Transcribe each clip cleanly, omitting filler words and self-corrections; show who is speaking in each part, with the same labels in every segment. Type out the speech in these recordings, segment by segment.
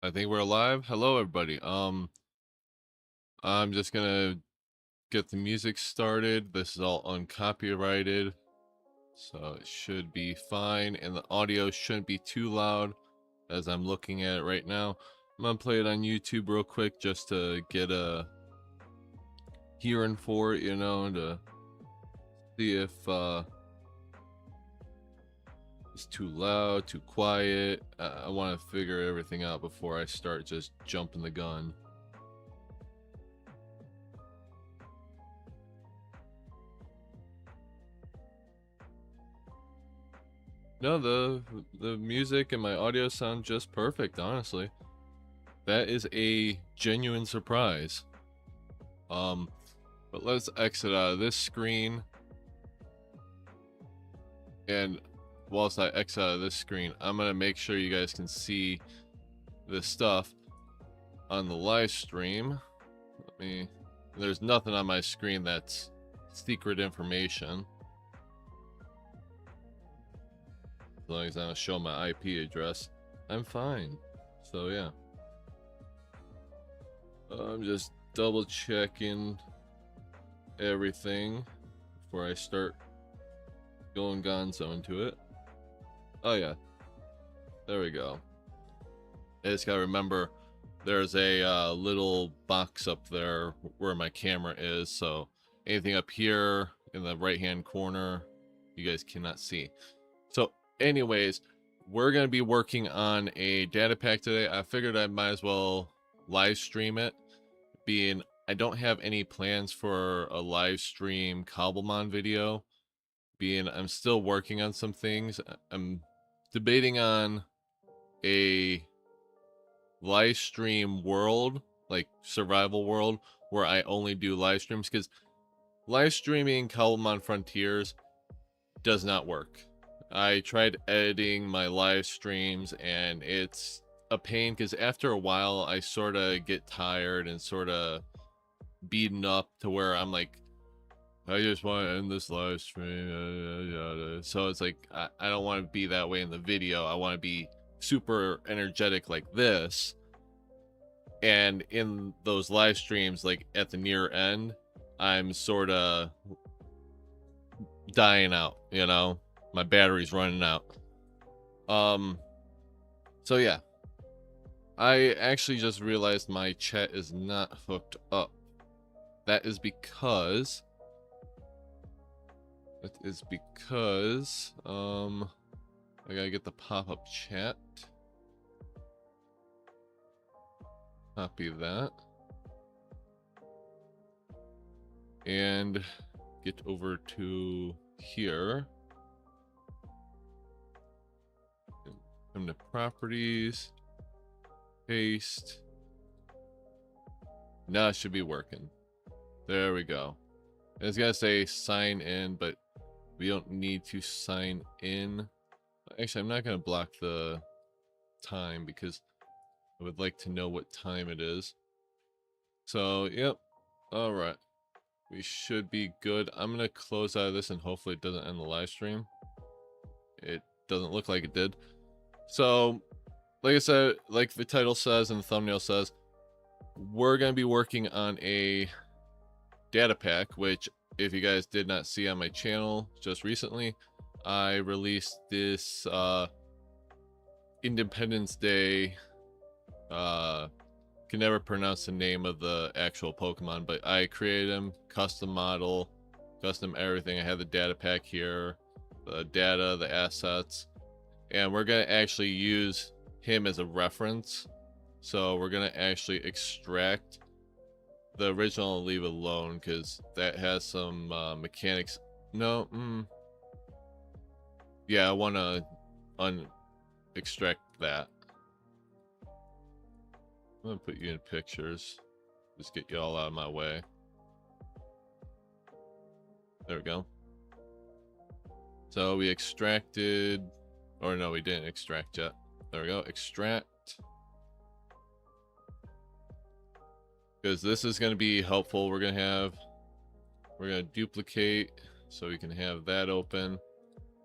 Speaker 1: I think we're live. Hello, everybody. I'm just gonna get the music started. This is all uncopyrighted, so it should be fine, and the audio shouldn't be too loud as I'm looking at it right now. I'm gonna play it on YouTube real quick just to get a hearing for it, to see if it's too loud, too quiet. I want to figure everything out before I start just jumping the gun. No, the music and my audio sound just perfect, honestly. That is a genuine surprise. But let's exit out of this screen. And whilst I exit out of this screen, I'm gonna make sure you guys can see this stuff on the live stream. There's nothing on my screen that's secret information. As long as I don't show my IP address, I'm fine. So yeah. I'm just double checking everything before I start going gonzo into it. Oh yeah. There we go. I just gotta remember there's a little box up there where my camera is, so anything up here in the right hand corner you guys cannot see. So anyways, we're going to be working on a data pack today. I figured I might as well live stream it, being I don't have any plans for a live stream Cobblemon video, being I'm still working on some things. I'm debating on a live stream world, like survival world, where I only do live streams, because live streaming Kabulman Frontiers does not work. I tried editing my live streams and it's a pain, because after a while I sort of get tired and sort of beaten up to where I'm like, I just want to end this live stream. So it's like, I don't want to be that way in the video. I want to be super energetic like this. And in those live streams, like at the near end, I'm sort of dying out, my battery's running out. So yeah, I actually just realized my chat is not hooked up. That is because I gotta get the pop-up chat. Copy that and get over to here. Come to properties, paste. Now it should be working. There we go. It's gonna say sign in, but we don't need to sign in. Actually, I'm not gonna block the time because I would like to know what time it is. So, yep. All right. We should be good. I'm gonna close out of this and hopefully it doesn't end the live stream. It doesn't look like it did. So, like I said, like the title says and the thumbnail says, we're going to be working on a data pack, which if you guys did not see on my channel just recently, I released this Independence Day, can never pronounce the name of the actual Pokemon, but I created him, custom model, custom everything. I have the data pack here, the data, the assets, and we're going to actually use him as a reference. So we're going to actually extract the original and leave it alone because that has some mechanics. No, yeah, I want to extract that. I'm gonna put you in pictures. Just get you all out of my way. There we go. So we extracted, or no, we didn't extract yet. There we go, extract. Because this is going to be helpful. We're going to duplicate so we can have that open.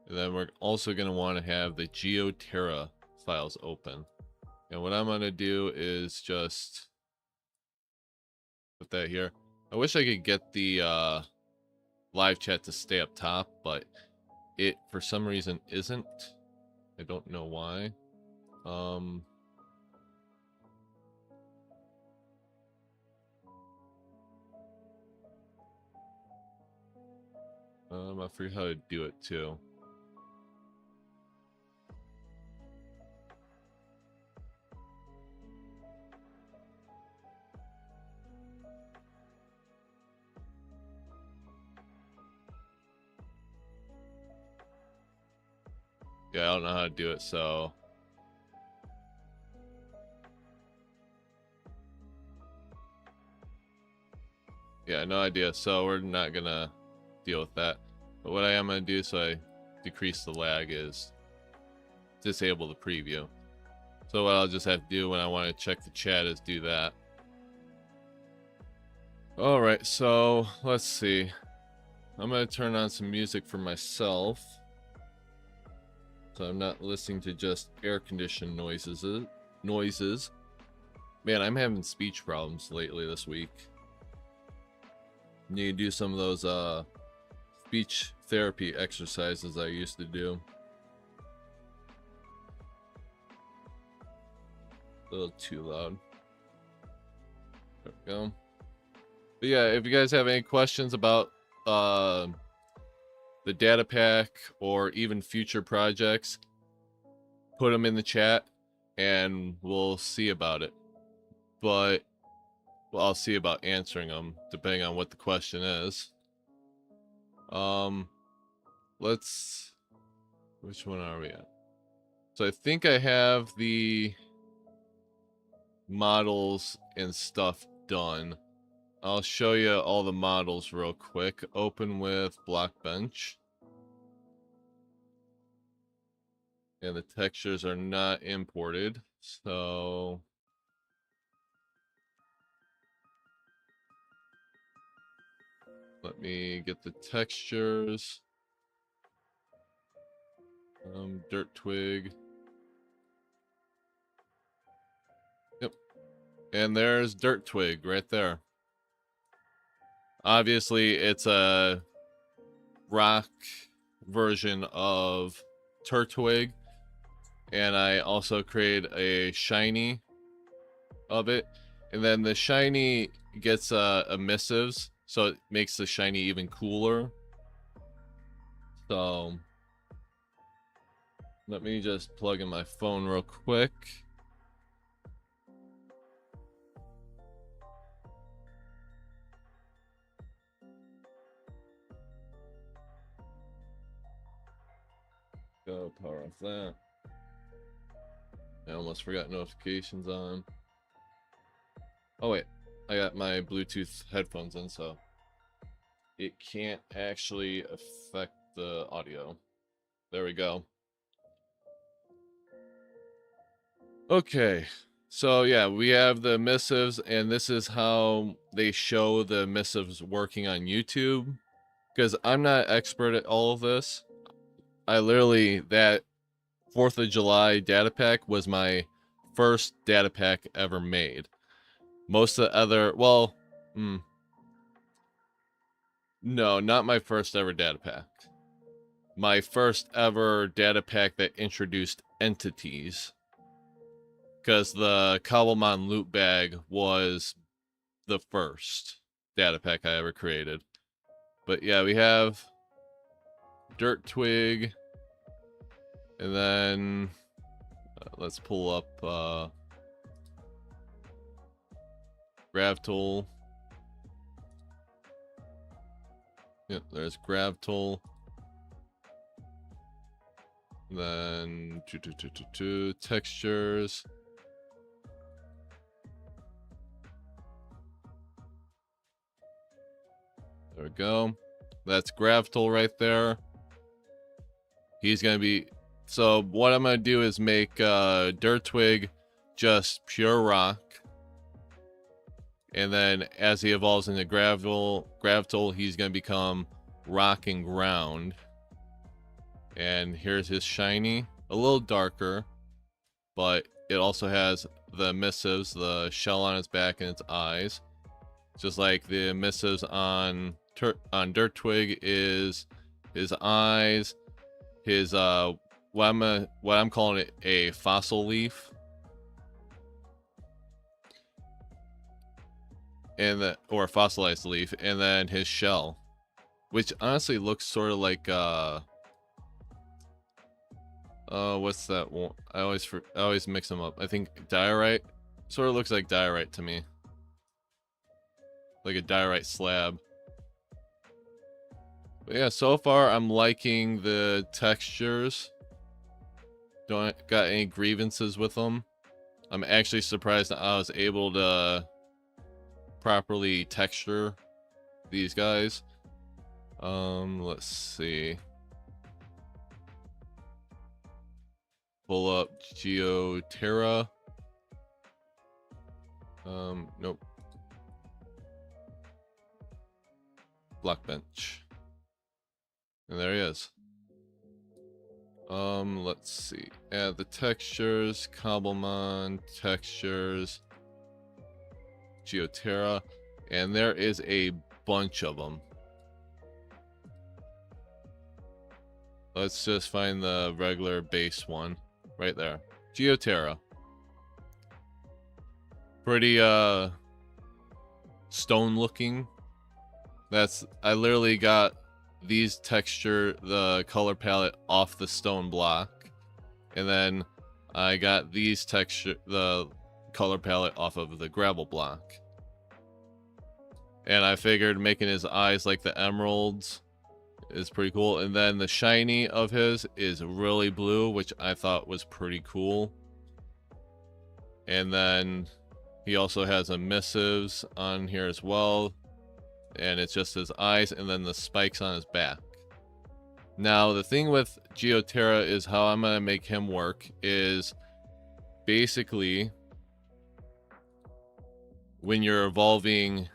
Speaker 1: And then we're also going to want to have the Geoterra files open. And what I'm gonna do is just put that here. I wish I could get the live chat to stay up top, but it for some reason isn't. I don't know why. I forget how to do it too. Yeah, I don't know how to do it, so yeah, no idea. So we're not gonna deal with that. But what I am gonna do so I decrease the lag is disable the preview. So what I'll just have to do when I want to check the chat is do that. Alright, so let's see. I'm gonna turn on some music for myself, so I'm not listening to just air-conditioned noises. Man, I'm having speech problems lately this week. Need to do some of those speech therapy exercises I used to do. A little too loud. There we go. But yeah, if you guys have any questions about the data pack or even future projects, put them in the chat and we'll see about it. But well, I'll see about answering them depending on what the question is. Which one are we at? So I think I have the models and stuff done. I'll show you all the models real quick. Open with Blockbench. And the textures are not imported, so let me get the textures. Dirt twig. Yep. And there's dirt twig right there. Obviously, it's a rock version of Turtwig. And I also create a shiny of it. And then the shiny gets emissives, so it makes the shiny even cooler. So let me just plug in my phone real quick. Go power off that. I almost forgot notifications on. Oh wait, I got my Bluetooth headphones in, so it can't actually affect the audio. There we go. Okay, so yeah, we have the emissives, and this is how they show the emissives working on YouTube. Because I'm not expert at all of this. I literally, that 4th of July data pack was my first data pack ever made. Most of the other, well, no, not my first ever data pack. My first ever data pack that introduced entities. Because the Cobblemon loot bag was the first data pack I ever created. But yeah, we have Dirt Twig. And then let's pull up Grav Tool. Yep, there's Grav Tool. Then textures. There we go. That's Grav Tool right there. He's gonna be. So what I'm gonna do is make Dirt Twig just pure rock. And then as he evolves into Grav Tool, he's gonna become rock and ground. And here's his shiny, a little darker, but it also has the missives, the shell on its back and its eyes. Just like the missives on Dirt Twig is his eyes, his what I'm calling it a fossil leaf, and or a fossilized leaf, and then his shell, which honestly looks sort of like what's that one? I always mix them up. I think diorite sort of looks like diorite to me, like a diorite slab. But yeah, so far I'm liking the textures. Don't got any grievances with them. I'm actually surprised that I was able to properly texture these guys. Let's see. Pull up Geoterra. Nope. Blockbench. And there he is. Let's see. Add the textures, Cobblemon, textures, Geoterra, and there is a bunch of them. Let's just find the regular base one right there. Geoterra. Pretty stone looking. I literally got these the color palette off the stone block, and then I got the color palette off of the gravel block. And I figured making his eyes like the emeralds is pretty cool. And then the shiny of his is really blue, which I thought was pretty cool. And then he also has emissives on here as well. And it's just his eyes and then the spikes on his back. Now, the thing with Geoterra is how I'm going to make him work is basically when you're evolving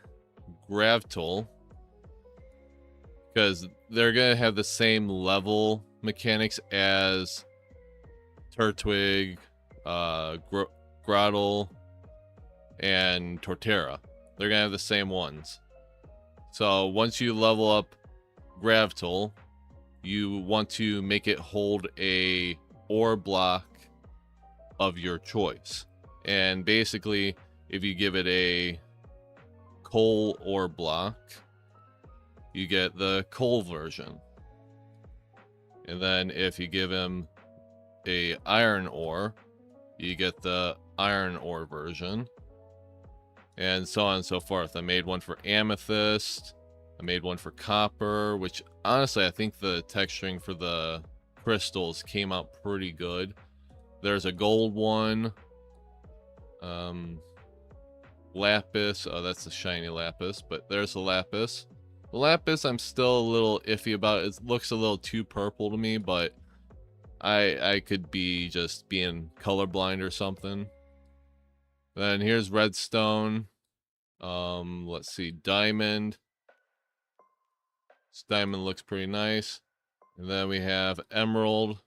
Speaker 1: Gravtol, because they're going to have the same level mechanics as Turtwig, Grottle, and Torterra. They're going to have the same ones. So once you level up Gravtol, you want to make it hold a ore block of your choice. And basically, if you give it a coal ore block, you get the coal version. And then if you give him a iron ore, you get the iron ore version. And so on and so forth. I made one for amethyst. I made one for copper, which honestly, I think the texturing for the crystals came out pretty good. There's a gold one. Lapis. Oh, that's the shiny lapis, but there's the lapis. The lapis, I'm still a little iffy about. It looks a little too purple to me, but I could be just being colorblind or something. Then here's redstone. Let's see, diamond. This diamond looks pretty nice. And then we have emerald.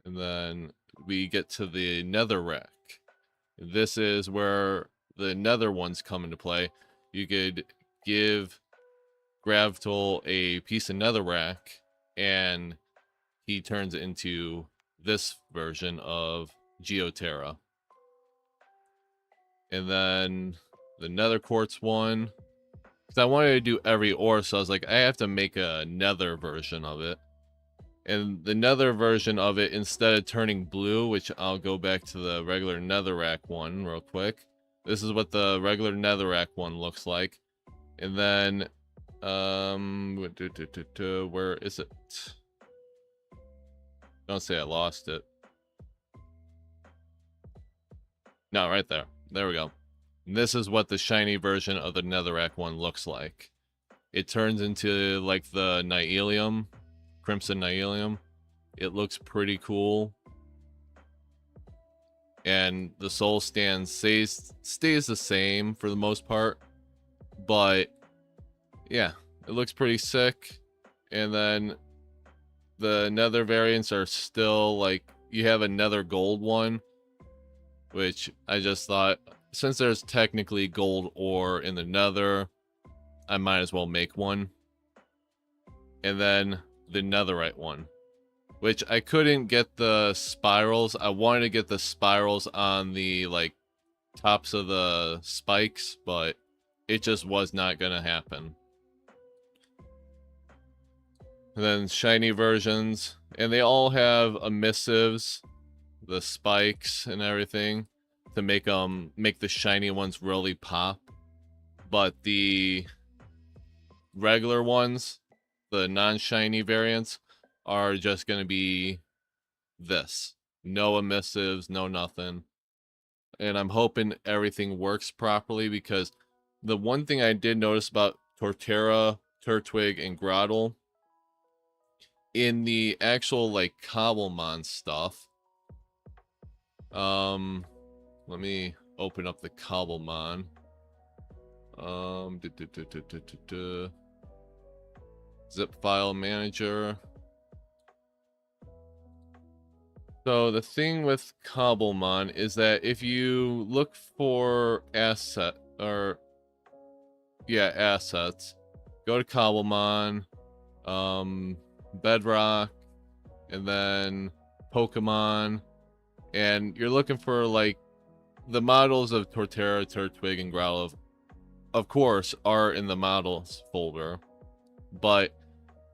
Speaker 1: And then we get to the netherrack. This is where the nether ones come into play. You could give Gravtol a piece of netherrack, and he turns into this version of Geoterra. And then the nether quartz one, because I wanted to do every ore, so I was like, I have to make a nether version of it. And the nether version of it, instead of turning blue, which I'll go back to the regular netherrack one real quick. This is what the regular netherrack one looks like. And then, where is it? Don't say I lost it. No, right there. There we go. And this is what the shiny version of the netherrack one looks like. It turns into like the Nyelium, Crimson Nyelium. It looks pretty cool. And the soul stand stays the same for the most part. But yeah, it looks pretty sick. And then the nether variants are still like you have another gold one, which I just thought, since there's technically gold ore in the nether, I might as well make one. And then the netherite one, which I couldn't get the spirals. I wanted to get the spirals on the, like, tops of the spikes, but it just was not gonna happen. And then shiny versions, and they all have emissives, the spikes and everything, to make the shiny ones really pop. But the regular ones, the non-shiny variants, are just gonna be this. No emissives, no nothing. And I'm hoping everything works properly, because the one thing I did notice about Torterra, Turtwig, and Grottle, in the actual, like, Cobblemon stuff, let me open up the Cobblemon. Zip file manager. So the thing with Cobblemon is that if you look for assets, go to Cobblemon, Bedrock, and then Pokemon, and you're looking for, like, the models of Torterra, Turtwig, and Growlithe, of course, are in the models folder, but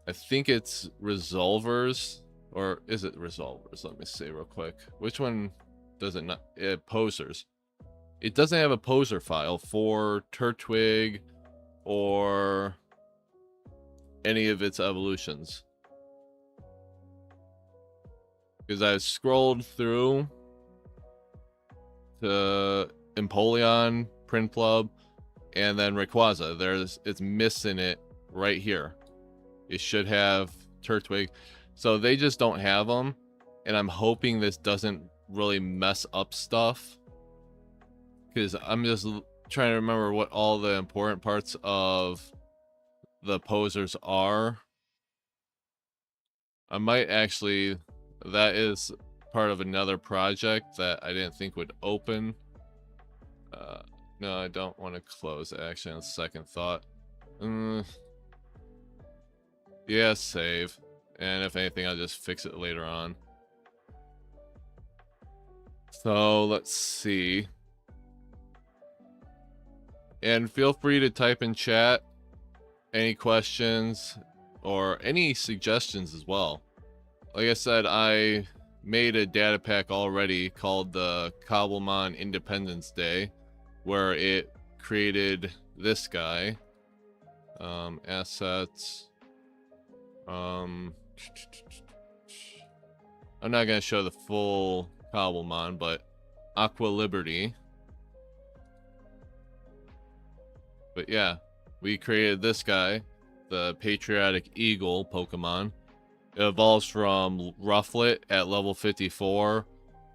Speaker 1: I think it's Resolvers, or is it Resolvers? Let me see real quick. Which one does it not? Posers. It doesn't have a poser file for Turtwig or any of its evolutions. Because I scrolled through to Empoleon, Prinplup, and then Rayquaza. It's missing it right here. It should have Turtwig. So they just don't have them. And I'm hoping this doesn't really mess up stuff, because I'm just trying to remember what all the important parts of the posers are. I might actually... That is part of another project that I didn't think would open. No, I don't want to close it, actually, on second thought. Yeah, save. And if anything, I'll just fix it later on. So, let's see. And feel free to type in chat any questions or any suggestions as well. Like I said, I made a data pack already called the Cobblemon Independence Day, where it created this guy. Assets. I'm not going to show the full Cobblemon, but Aqua Liberty. But yeah, we created this guy, the Patriotic Eagle Pokemon. It evolves from Rufflet at level 54,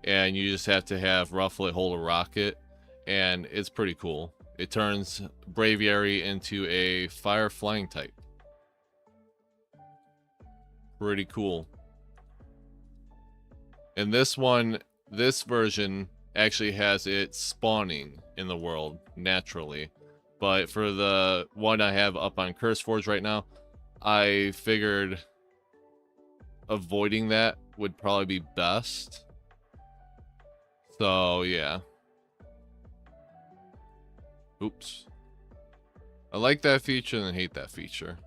Speaker 1: and you just have to have Rufflet hold a rocket, and it's pretty cool. It turns Braviary into a fire flying type. Pretty cool. And this version actually has it spawning in the world naturally. But for the one I have up on CurseForge right now, I figured avoiding that would probably be best. So yeah. Oops. I like that feature and hate that feature.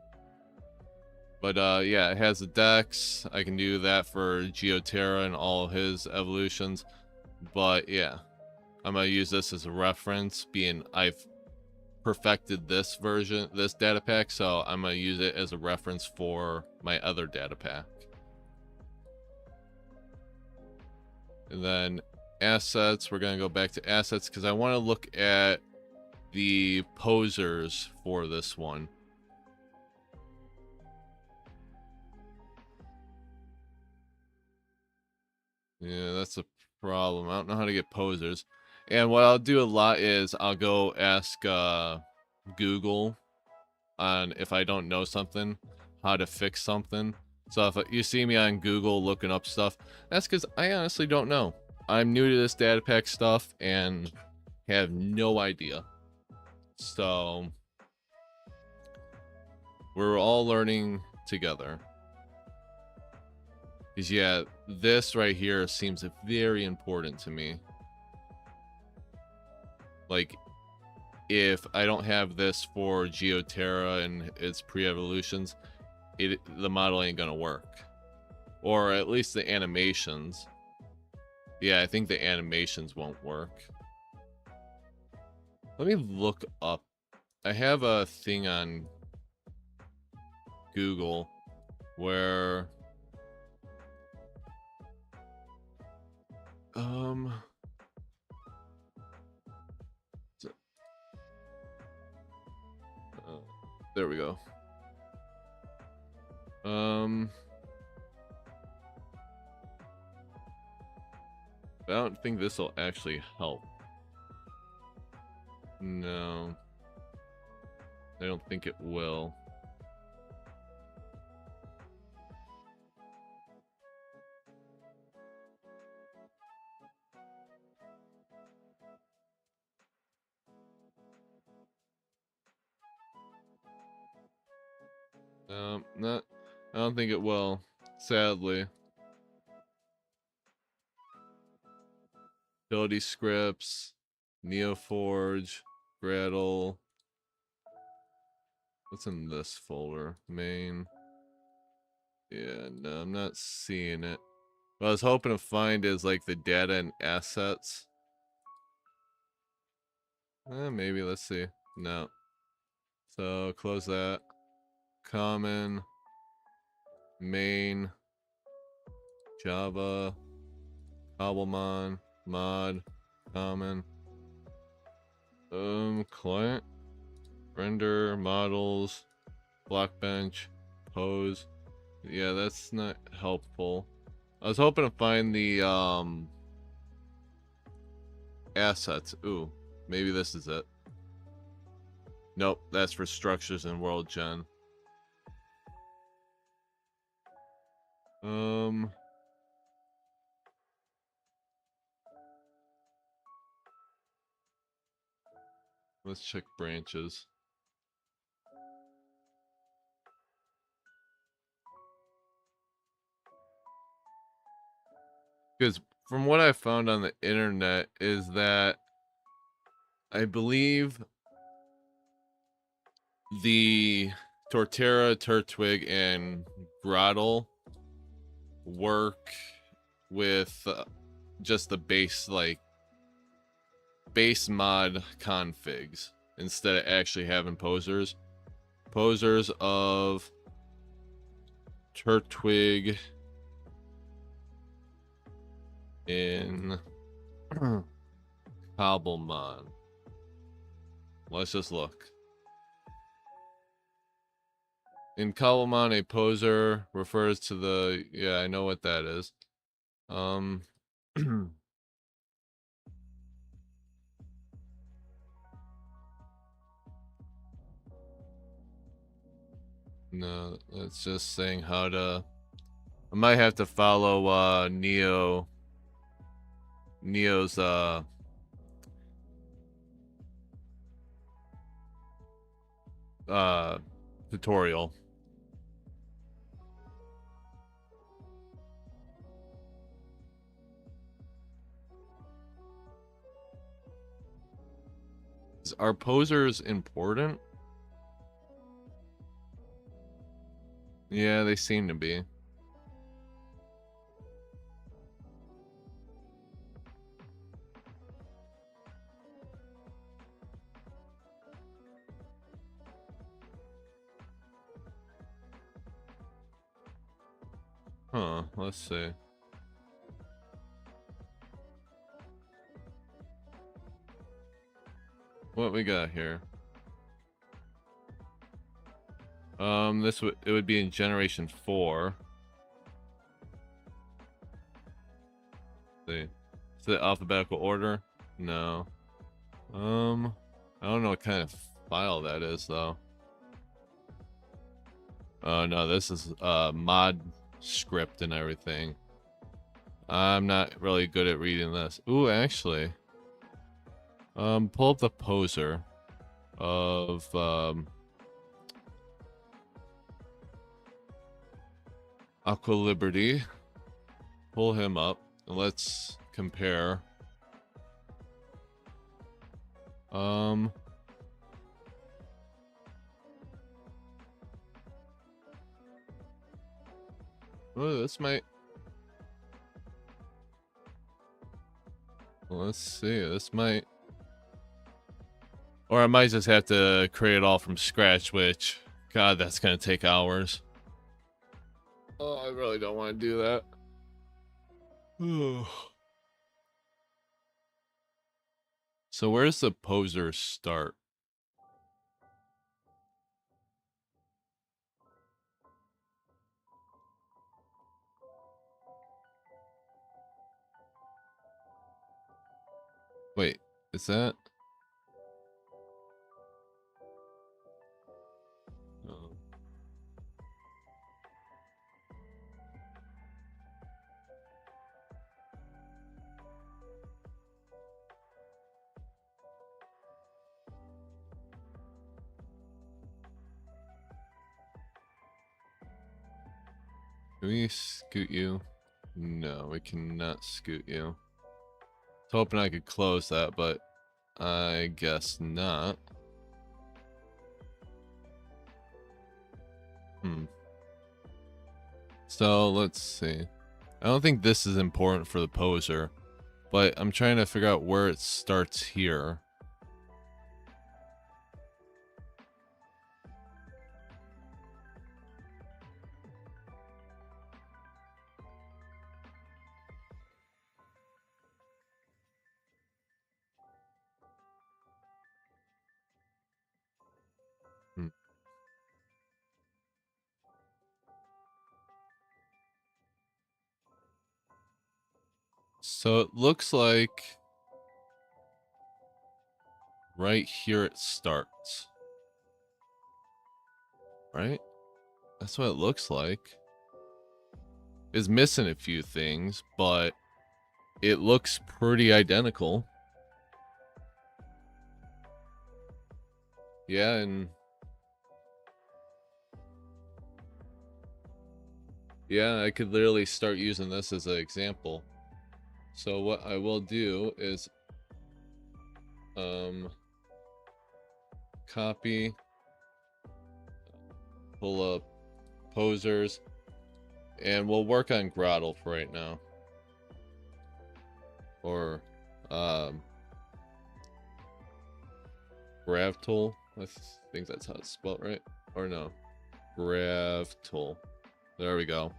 Speaker 1: But yeah, it has the dex. I can do that for Geoterra and all his evolutions. But yeah, I'm gonna use this as a reference, being I've perfected this version, this data pack, so I'm gonna use it as a reference for my other data pack. And then assets, we're gonna go back to assets because I want to look at the posers for this one. Yeah, that's a problem. I don't know how to get posers. And what I'll do a lot is I'll go ask Google on, if I don't know something, how to fix something. So if you see me on Google looking up stuff, that's because I honestly don't know. I'm new to this data pack stuff and have no idea. So we're all learning together. Because yeah, this right here seems very important to me. Like, if I don't have this for Geoterra and its pre-evolutions, the model ain't gonna work. Or at least the animations. Yeah, I think the animations won't work. Let me look up. I have a thing on Google where there we go. I don't think this will actually help. No. I don't think it will. Not. I don't think it will. Sadly. Utility scripts, Neoforge, Gradle. What's in this folder? Main. Yeah, no, I'm not seeing it. What I was hoping to find is like the data and assets. Maybe, let's see. No. So close that. Common. Main. Java. Cobblemon. Mod. Common. Client. Render. Models. Blockbench. Pose. Yeah, that's not helpful. I was hoping to find the assets. Ooh, maybe this is it. Nope, that's for structures and world gen. Let's check branches. Because from what I found on the internet is that I believe the Torterra, Turtwig, and Grottle work with just the base, like, base mod configs instead of actually having posers. Posers of Turtwig in Cobblemon. Let's just look. In Cobblemon, a poser refers to the... Yeah, I know what that is. No, that's just saying how to... I might have to follow Neo's tutorial. Are posers important? Yeah, they seem to be. Huh, let's see. What we got here? It would be in generation 4. Let's see. Is it alphabetical order? No. I don't know what kind of file that is though. Oh no, this is mod script and everything. I'm not really good at reading this. Ooh, actually. Pull up the poser of, Aqua Liberty. Pull him up and let's compare. Oh, this might. Let's see. This might. Or I might just have to create it all from scratch, which, God, that's gonna take hours. Oh, I really don't want to do that. So where's the poser start? Wait, is that? Oh. Can we scoot you? No, we cannot scoot you. I was hoping I could close that, but I guess not. So let's see. I don't think this is important for the poser, but I'm trying to figure out where it starts here. So it looks like right here it starts. Right? That's what it looks like. It's missing a few things, but it looks pretty identical. Yeah, and yeah, I could literally start using this as an example. So what I will do is copy, pull up posers, and we'll work on Grottle for right now. Or Gravtool. I think that's how it's spelled, right? Or no. Gravtool. There we go.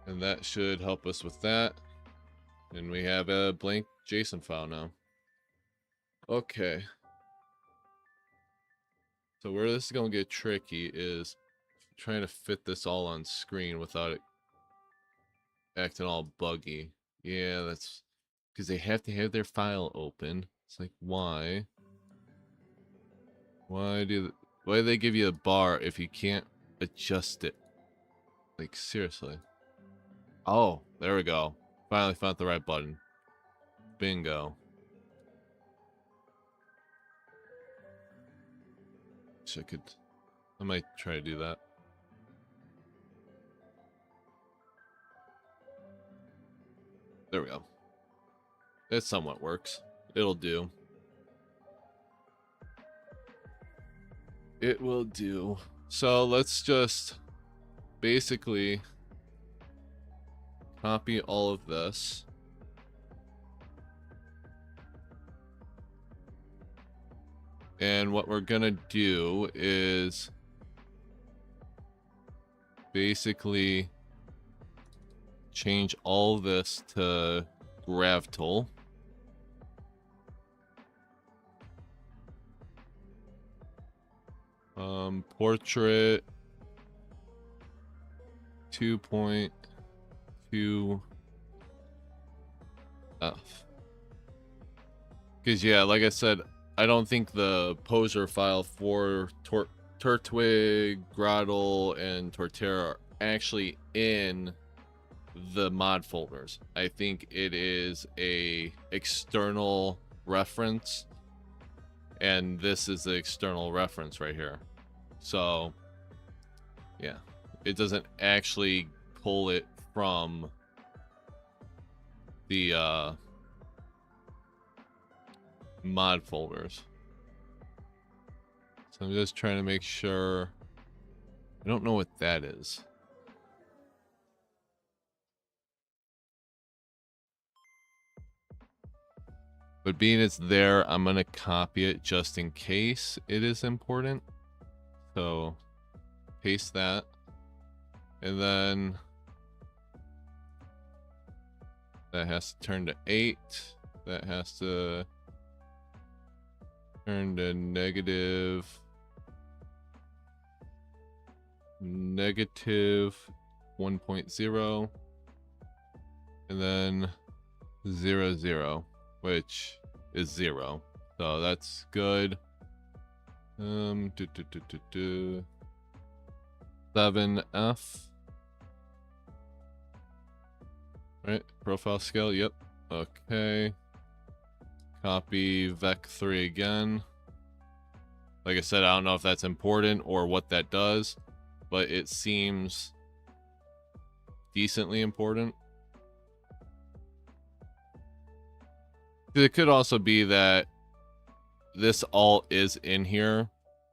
Speaker 1: And that should help us with that. And we have a blank JSON file now. Okay. So where this is going to get tricky is trying to fit this all on screen without it acting all buggy. Yeah, that's because they have to have their file open. It's like, why? Why do they give you a bar if you can't adjust it? Like, seriously. Oh, there we go. Finally found the right button. Bingo. I might try to do that. There we go. It somewhat works. It'll do. It will do. So let's just basically copy all of this. And what we're gonna do is basically change all this to Gravtool. Portrait 2.2 F. Because yeah, like I said, I don't think the poser file for Turtwig, Grottle, and Torterra are actually in the mod folders. I think it is a external reference, and this is the external reference right here. So yeah, it doesn't actually pull it from the mod folders. So I'm just trying to make sure. I don't know what that is. But being it's there, I'm gonna copy it just in case it is important. So paste that. And then that has to turn to 8. That has to turn to negative 1.0. And then 0, 0, which is 0. So that's good. 7F. Right, profile scale, yep. Okay. Copy Vec3 again. Like I said, I don't know if that's important or what that does, but it seems decently important. It could also be that this all is in here.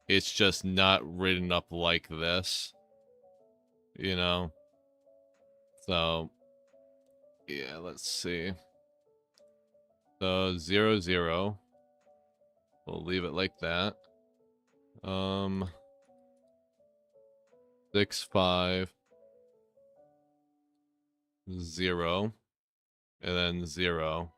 Speaker 1: It's just not written up like this. You know? So, yeah, let's see. So, 0, 0. We'll leave it like that. 6, 5. 0. And then 0.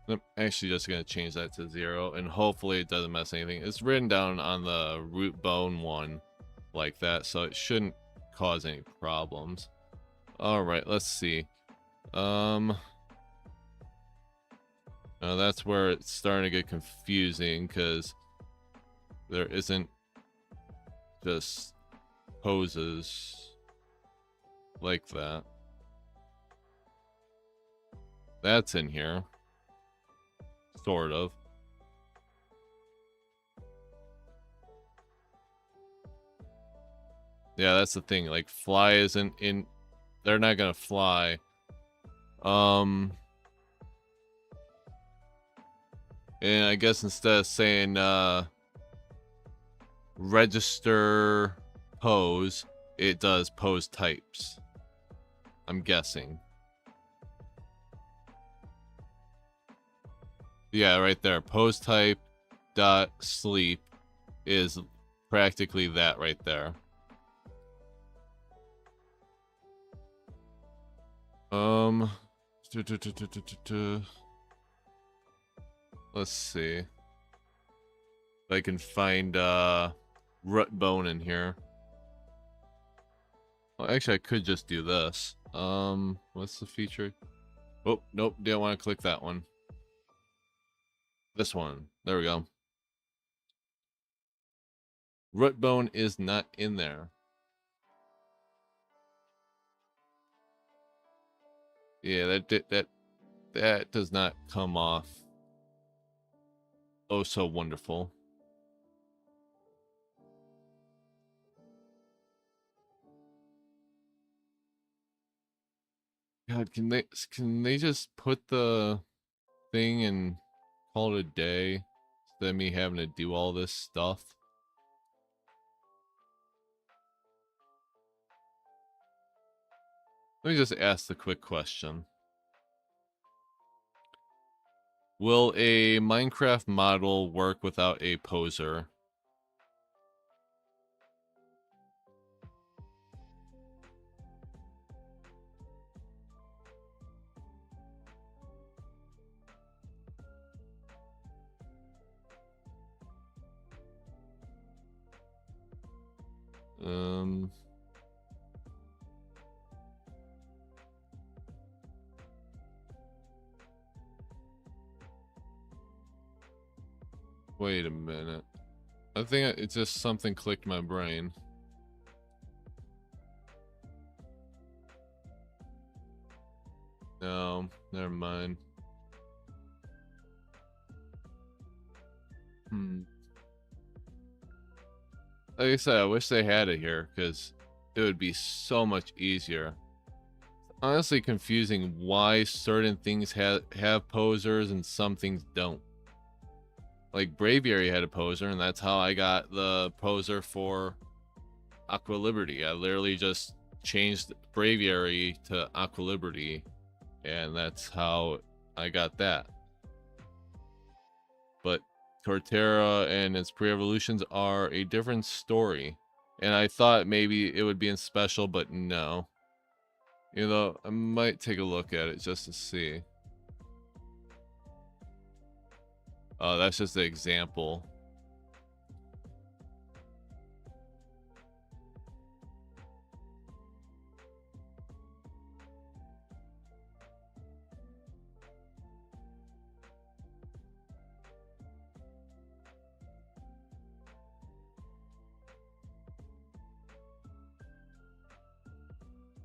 Speaker 1: I'm actually just going to change that to 0, and hopefully it doesn't mess anything. It's written down on the root bone one like that, so it shouldn't cause any problems. Alright, let's see. Now that's where it's starting to get confusing, because there isn't just poses like that. That's in here. Sort of. Yeah, that's the thing. Like, fly isn't in. They're not gonna fly. And I guess instead of saying register pose, it does pose types. I'm guessing. Yeah, right there. Pose type dot sleep is practically that right there. Let's see if I can find root bone in here. Well, actually, I could just do this. What's the feature? Oh, nope, didn't want to click that one. This one. There we go. Root bone is not in there. Yeah, that does not come off oh so wonderful. God, can they just put the thing and call it a day instead of me having to do all this stuff? Let me just ask the quick question. Will a Minecraft model work without a poser? Wait a minute. I think it's just something clicked my brain. No, never mind. Like I said, I wish they had it here because it would be so much easier. Honestly confusing why certain things have posers and some things don't. Like Braviary had a poser, and that's how I got the poser for Aqua Liberty. I literally just changed Braviary to Aqua Liberty, and that's how I got that. But Geoterra and its pre-evolutions are a different story. And I thought maybe it would be in special, but no. You know, I might take a look at it just to see. Oh, that's just the example.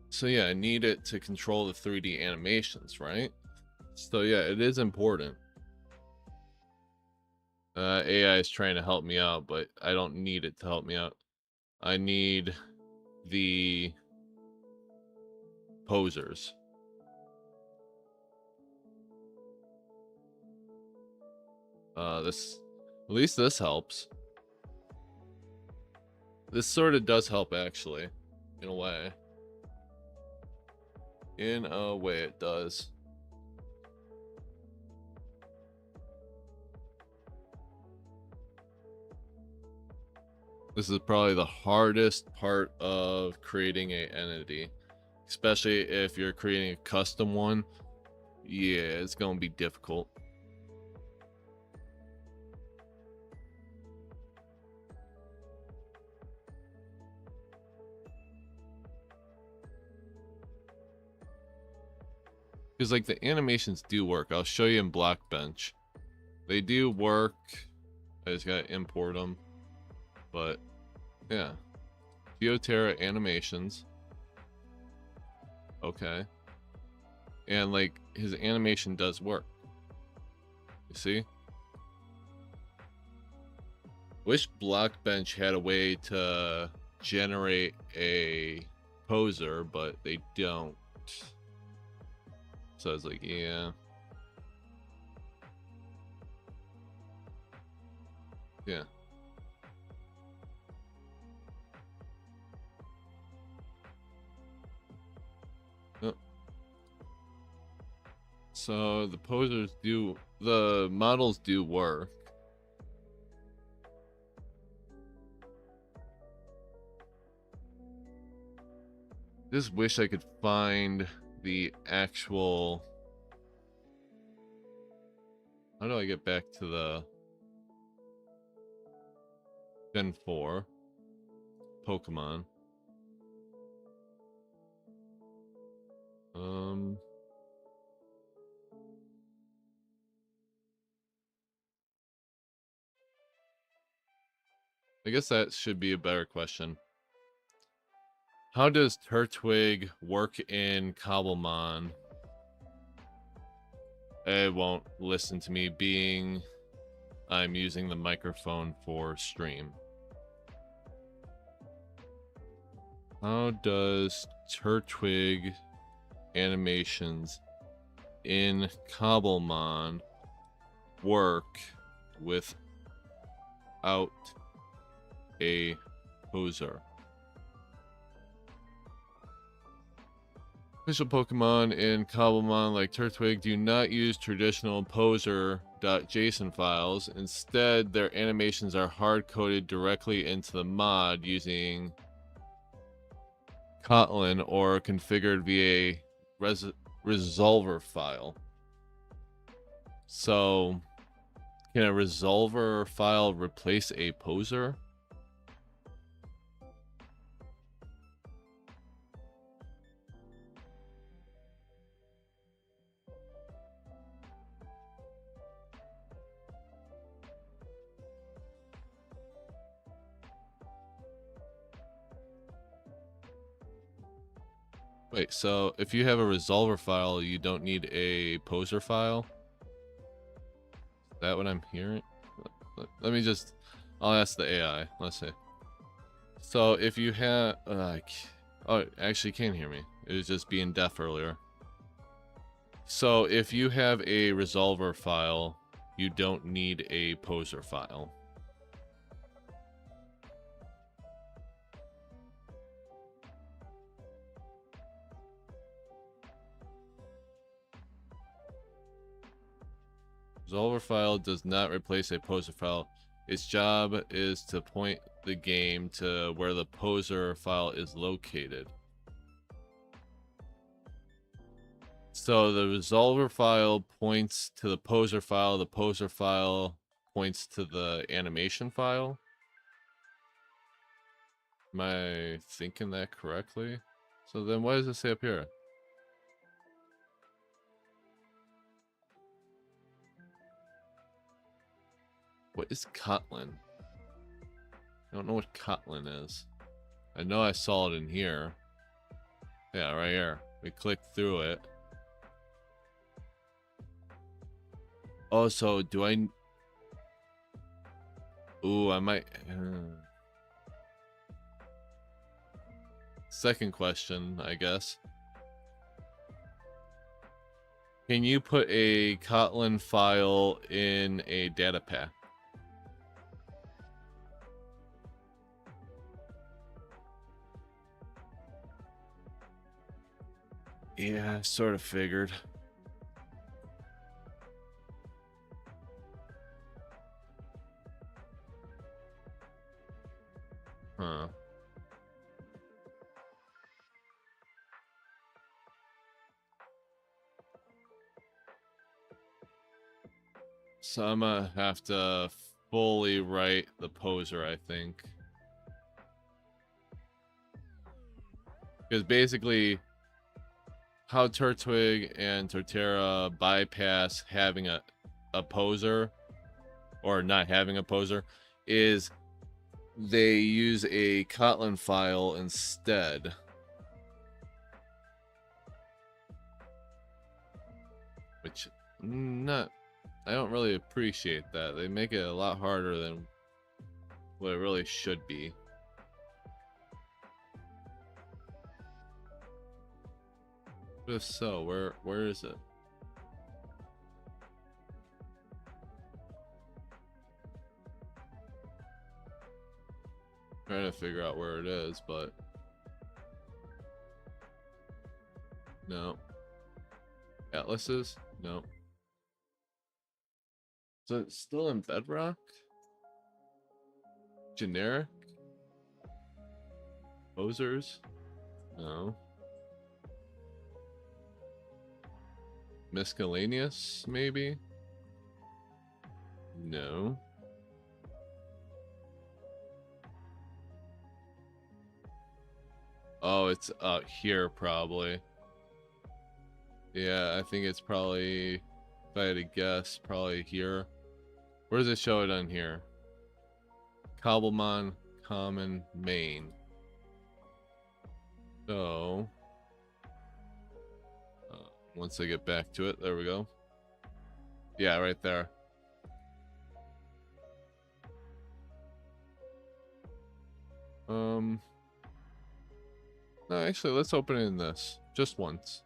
Speaker 1: So yeah, I need it to control the 3D animations, right? So yeah, it is important. AI is trying to help me out, but I don't need it to help me out. I need the posers. This, at least this helps. This sort of does help, actually, in a way. In a way, it does. This is probably the hardest part of creating an entity, especially if you're creating a custom one. Yeah, it's going to be difficult. Because like the animations do work. I'll show you in Blackbench. They do work. I just gotta import them. But yeah. Geoterra animations. Okay. And like his animation does work. You see? Wish Blackbench had a way to generate a poser, but they don't. So I was like, yeah. Yeah. Oh. So the posers do, the models do work. Just wish I could find the actual... How do I get back to the Gen 4 Pokemon? I guess that should be a better question. How does Turtwig work in Cobblemon? It won't listen to me being I'm using the microphone for stream. How does Turtwig animations in Cobblemon work without a poser? Official Pokemon in Cobblemon, like Turtwig, do not use traditional poser.json files. Instead, their animations are hard-coded directly into the mod using Kotlin or configured via a resolver file. So, can a resolver file replace a poser? Wait, so if you have a resolver file, you don't need a poser file? Is that what I'm hearing? Let me just... I'll ask the AI. Let's see. So if you have... oh, actually, you can't hear me. It was just being deaf earlier. So if you have a resolver file, you don't need a poser file. Resolver file does not replace a poser file. Its job is to point the game to where the poser file is located. So the resolver file points to the poser file points to the animation file. Am I thinking that correctly? So then what does it say up here? What is Kotlin? I don't know what Kotlin is. I know I saw it in here. Yeah, right here. We clicked through it. Oh, so do I... Ooh, I might... Second question, I guess. Can you put a Kotlin file in a data pack? Yeah, I sort of figured. Huh. So I'm gonna have to fully write the poser, I think. Because basically, how Turtwig and Torterra bypass having a poser, or not having a poser, is they use a Kotlin file instead. Which, not... I don't really appreciate that. They make it a lot harder than what it really should be. If so, where is it? Trying to figure out where it is, but no. Atlases? No. So it's still in Bedrock? Generic? Posers? No. Miscellaneous, maybe? No. Oh, it's out here, probably. Yeah, I think it's probably, if I had to guess, probably here. Where does it show it on here? Cobblemon, common, main. So, once I get back to it, there we go. Yeah, right there. No, actually, let's open it in this. Just once.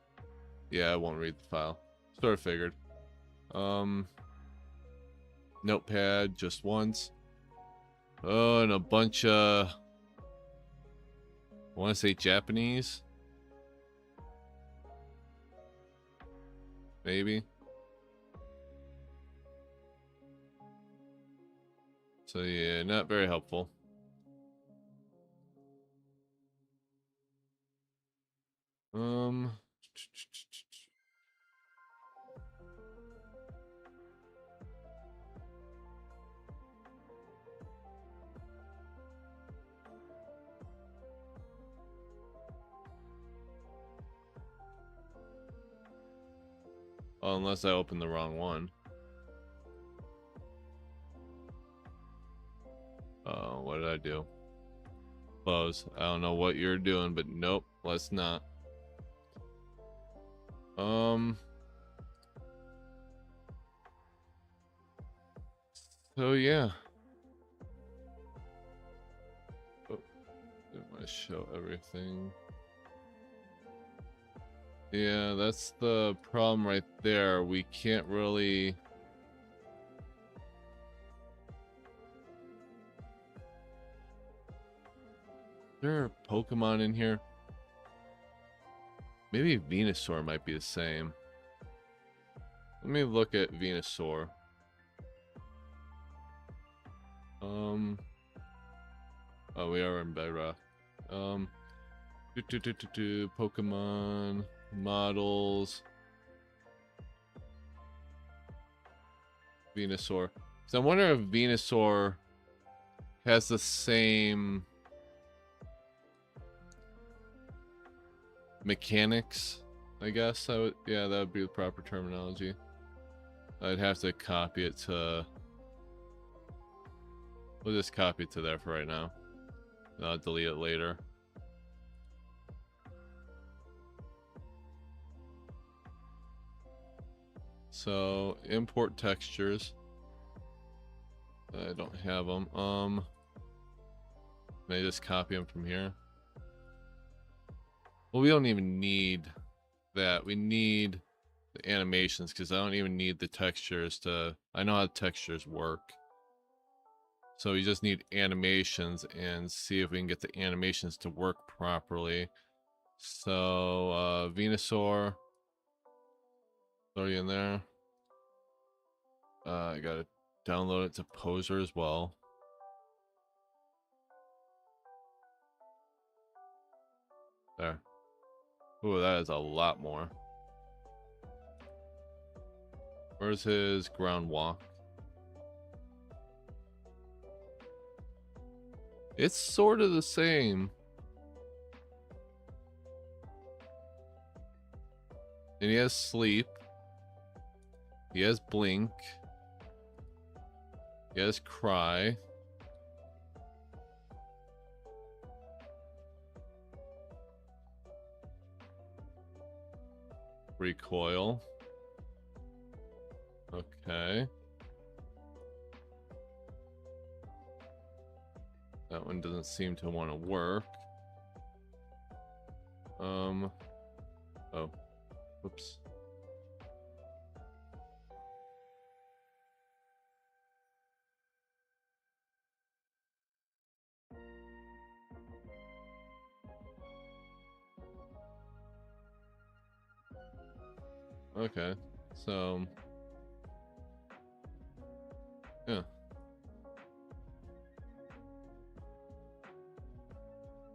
Speaker 1: Yeah, I won't read the file. Sort of figured. Notepad, just once. Oh, and a bunch of... I want to say Japanese? Maybe. So yeah, not very helpful. Well, unless I open the wrong one. Oh, what did I do? Close. I don't know what you're doing, but nope, let's not. So yeah. Oh, didn't want to show everything. Yeah, that's the problem right there. We can't really... Is there a Pokemon in here? Maybe Venusaur might be the same. Let me look at Venusaur. Oh, we are in Bedrock. Pokemon models. Venusaur. So I wonder if Venusaur has the same mechanics, I guess. Yeah, that would be the proper terminology. I'd have to copy it to... We'll just copy it to there for right now. I'll delete it later. So, import textures. I don't have them. Can I just copy them from here? Well, we don't even need that. We need the animations because I don't even need the textures to... I know how textures work. So we just need animations and see if we can get the animations to work properly. So, Venusaur. Throw you in there. I gotta download it to Poser as well. There. Ooh, that is a lot more. Where's his ground walk? It's sort of the same. And he has sleep. He has blink. He has cry. Recoil. Okay. That one doesn't seem to want to work. Oh. Whoops. Okay. So... yeah.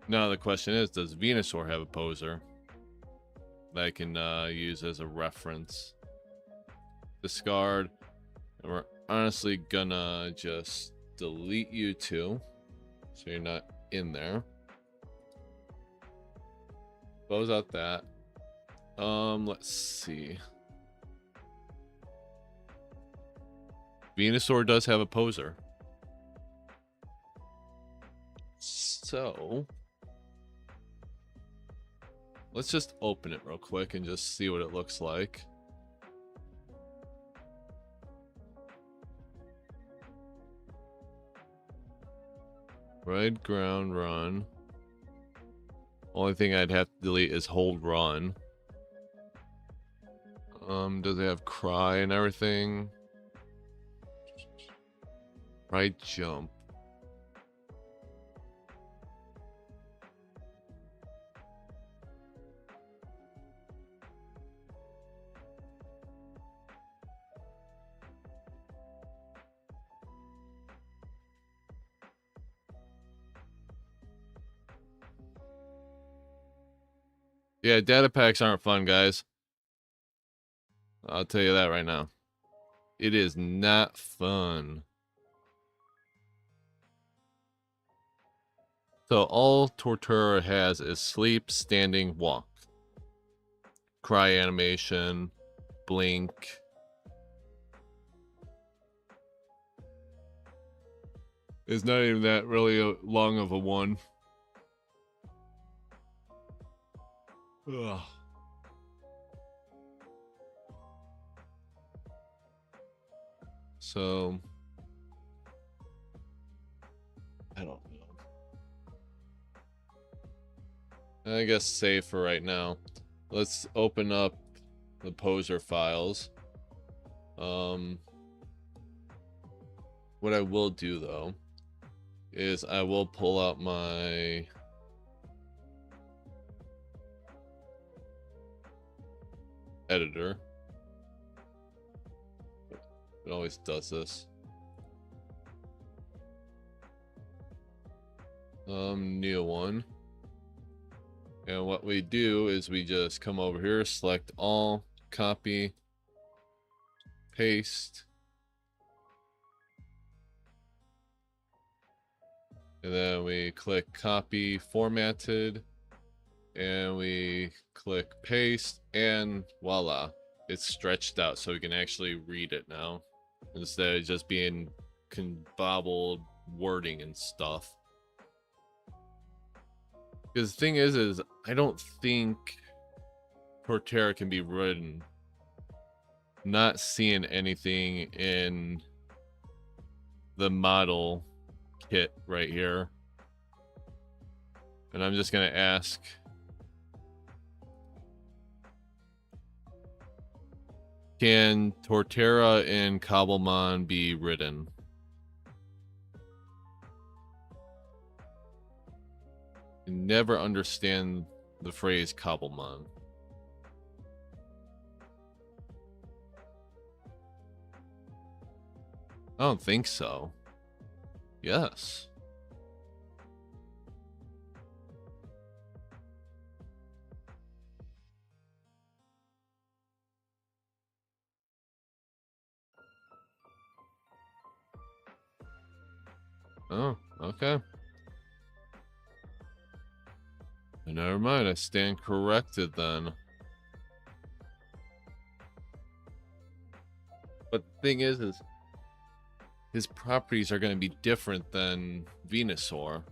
Speaker 1: Now the question is, does Venusaur have a poser that I can use as a reference? Discard. And we're honestly gonna just delete you two, so you're not in there. Close out that. Let's see. Venusaur does have a poser. So... let's just open it real quick and just see what it looks like. Ride, ground, run. Only thing I'd have to delete is hold run. Does it have cry and everything? Ride, jump. Yeah, data packs aren't fun, guys. I'll tell you that right now. It is not fun. So all Torterra has is sleep, standing, walk. Cry animation, blink. It's not even that really long of a one. Ugh. So I don't know. I guess save for right now. Let's open up the poser files. What I will do though is I will pull out my editor. It always does this. New one. And what we do is we just come over here, select all, copy, paste. And then we click copy formatted. And we click paste, and voila. It's stretched out so we can actually read it now. Instead of just being bobbled wording and stuff. Because the thing is I don't think Geoterra can be written. Not seeing anything in the model kit right here. And I'm just going to ask, can Geoterra in Cobblemon be written? I never understand the phrase Cobblemon. I don't think so. Yes. Oh, okay. Never mind, I stand corrected then. But the thing is his properties are going to be different than Venusaur.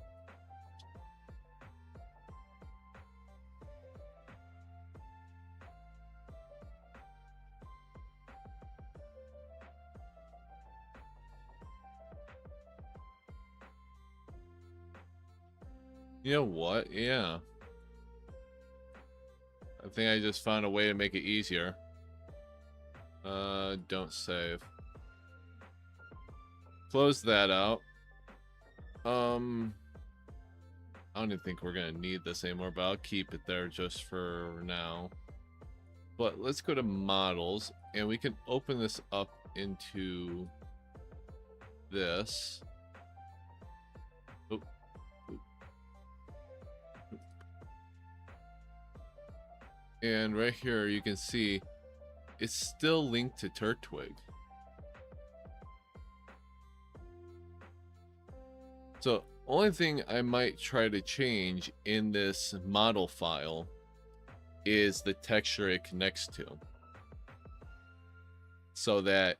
Speaker 1: You know what? Yeah. I think I just found a way to make it easier. Don't save. Close that out. I don't even think we're gonna need this anymore, but I'll keep it there just for now. But let's go to models, and we can open this up into this. Oh. And right here you can see it's still linked to Turtwig. So only thing I might try to change in this model file is the texture it connects to, so that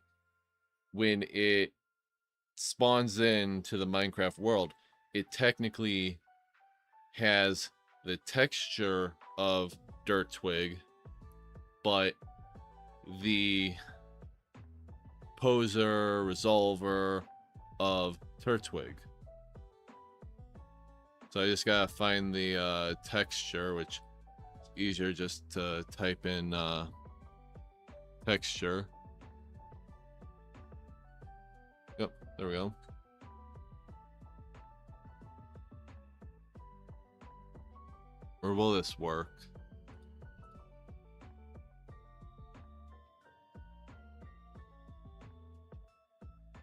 Speaker 1: when it spawns into the Minecraft world, it technically has the texture of Dirtwig, but the poser resolver of Turtwig. So I just gotta find the texture, which is easier just to type in texture. Yep, there we go. Or will this work?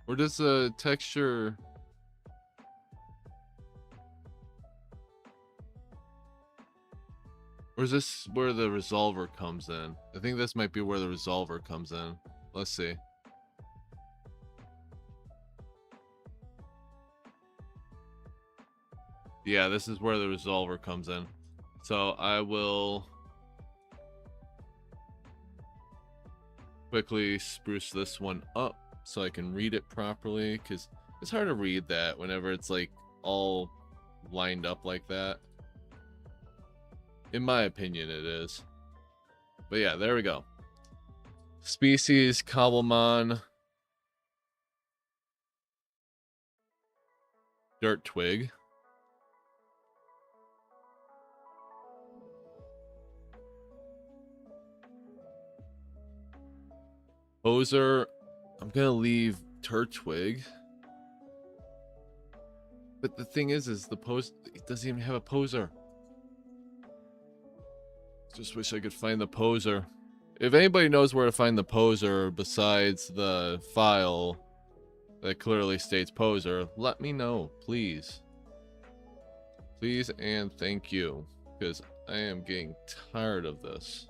Speaker 1: Or does the texture... Or is this where the resolver comes in? I think this might be where the resolver comes in. Let's see. Yeah, this is where the resolver comes in. So I will quickly spruce this one up so I can read it properly, because it's hard to read that whenever it's like all lined up like that. In my opinion, it is. But yeah, there we go. Species, Cobblemon. dirt twig. Poser, I'm gonna leave Turtwig. But the thing is the post, it doesn't even have a poser. Just wish I could find the poser. If anybody knows where to find the poser besides the file that clearly states poser, let me know, please. Please and thank you, because I am getting tired of this.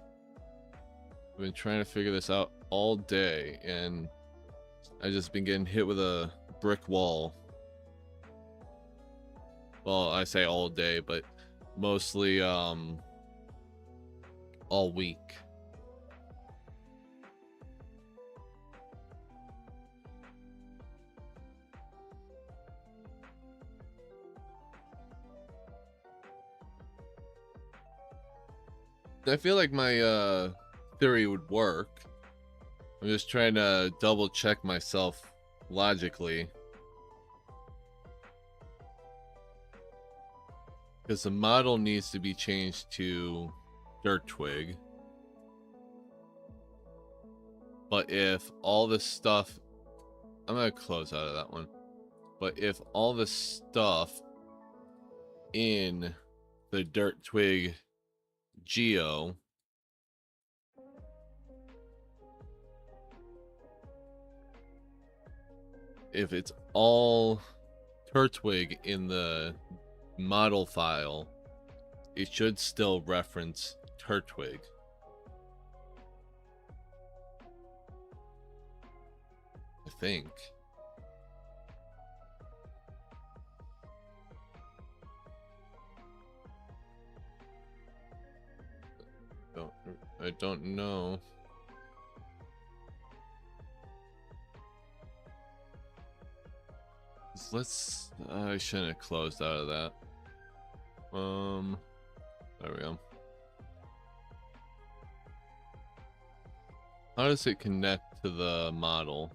Speaker 1: I've been trying to figure this out all day, and I've just been getting hit with a brick wall. Well, I say all day, but mostly all week. I feel like my theory would work. I'm just trying to double check myself logically. Because the model needs to be changed to dirt twig. But if all this stuff... I'm going to close out of that one. But if all the stuff in the dirt twig geo if it's all Turtwig in the model file, it should still reference Turtwig. I think. I don't know. Let's... I shouldn't have closed out of that. There we go. How does it connect to the model?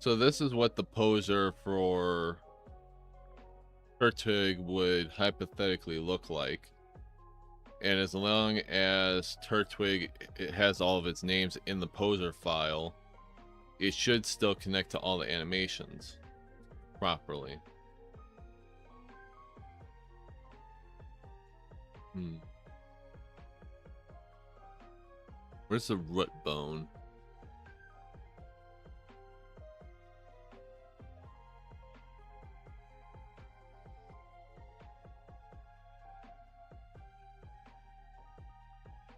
Speaker 1: So this is what the poser for Turtwig would hypothetically look like. And as long as Turtwig it has all of its names in the poser file, it should still connect to all the animations properly. Where's the root bone?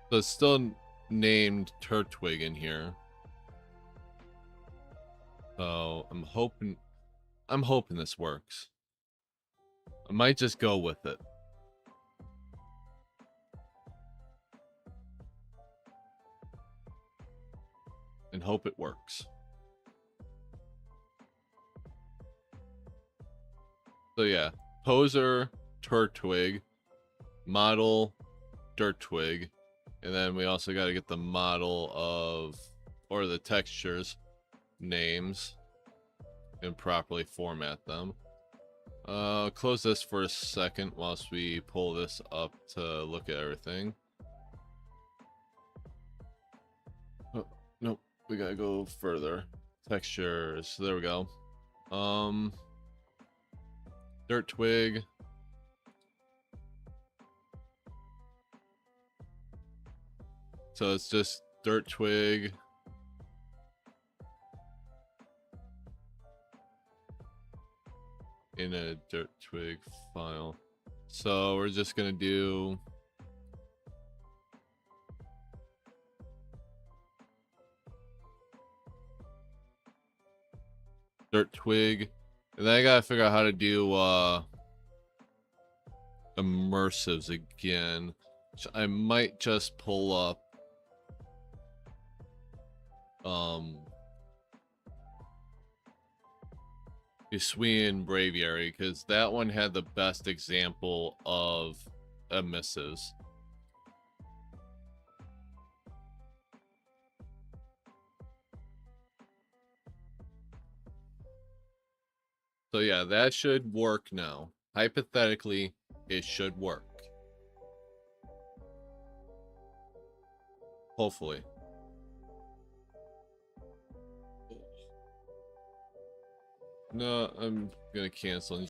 Speaker 1: So it's still named Turtwig in here. So I'm hoping this works. I might just go with it. And hope it works. So yeah, poser, Turtwig, model, Dirtwig, and then we also got to get the model of, or the textures, names, and properly format them. Close this for a second whilst we pull this up to look at everything. Oh, nope, we gotta go further. Textures, there we go. Dirt twig. So it's just dirt twig. In a dirt twig file. So we're just gonna do dirt twig, and then I gotta figure out how to do immersives again, which I might just pull up Iswian Braviary, because that one had the best example of emissives. So yeah, that should work now. Hypothetically, it should work. Hopefully. No, I'm gonna cancel and